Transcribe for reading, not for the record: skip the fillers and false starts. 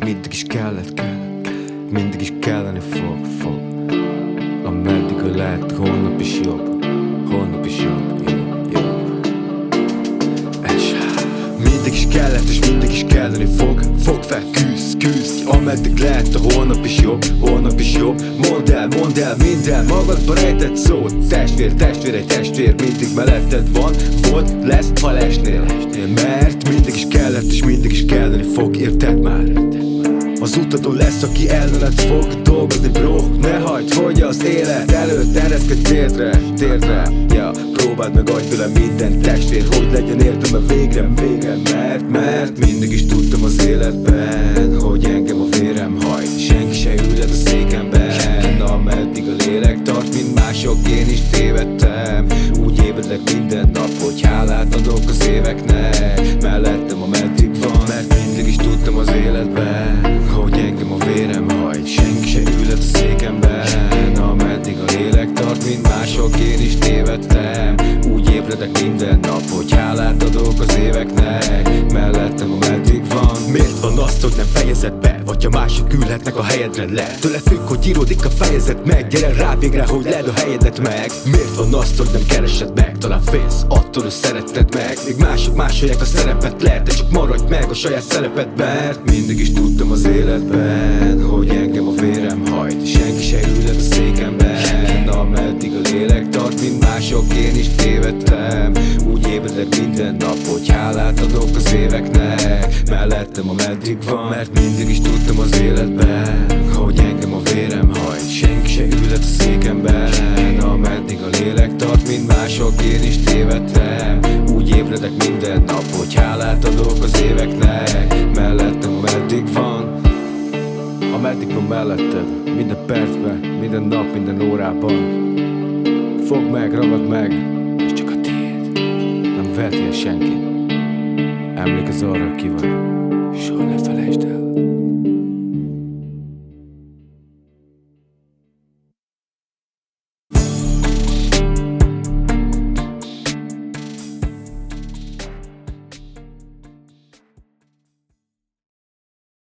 Mindig is kellett, mindig is kelleni fog. Ameddig a lehet, holnap is jobb, jobb. És mindig is kellett, és mindig is kelleni fog fel, küzdj, ameddig lehet, a holnap is jobb. Mondd el minden magadba rejtett szót. Testvér, egy testvér mindig melletted van, volt, lesz, ha lesnél. Mert mindig is kellett, és mindig is kelleni fog, érted már? Az utadon lesz, aki ellened fog dolgozni, bro. Ne hagyd, hogy az élet előtt ereszkedj térdre. Ja, próbáld meg, adj bele minden testvér, hogy legyen értelme végre. Mert mindig is tudtam az életben, hogy engem a vérem hajt. Senki se ülhet a székemben, ameddig a lélek tart, mint mások, én is tévedtem. Úgy ébredek minden nap, hogy hálát adok az éveknek. Mellettem ameddig van, mert mindig is tudtam az életben, hogy engem a vérem hajt. Senki se ülhet a székemben, ameddig a lélek tart, mint mások, én is tévedtem. Úgy ébredek minden nap, hogy hálát adok az éveknek. Mellettem ameddig van. Miért van azt, hogy nem fejezed be, vagy ha mások ülhetnek a helyedre le? Tőle függ, hogy íródik a fejezet meg. Gyere rá végre, hogy ledd a helyedet meg. Miért van azt, hogy nem keresed meg? Talán félsz attól, hogy szeretted meg. Még mások másolják a szerepet le, de csak maradj meg a saját szerepedben. Mert mindig is tudtam az életben, hogy engem a vérem hajt. Senki se ülhet a székemben, ameddig a lélek tart, mint mások, én is tévedtem. Úgy ébredek minden nap, hogy hálát adok az éveknek. Mellettem ameddig van, mert mindig is tudtam az életben, hogy engem a vérem hajt. Senki se ülhet a székemben, ameddig a lélek tart, mint mások, én is tévedtem. Úgy ébredek minden nap, hogy hálát adok az éveknek. Mellettem ameddig van, ameddig van melletted. Minden percben, minden nap, minden órában. Fogd meg, ragad meg, és csak a tiéd. Nem veheti el senki. Emlékezz arra, ki vagy. Soha ne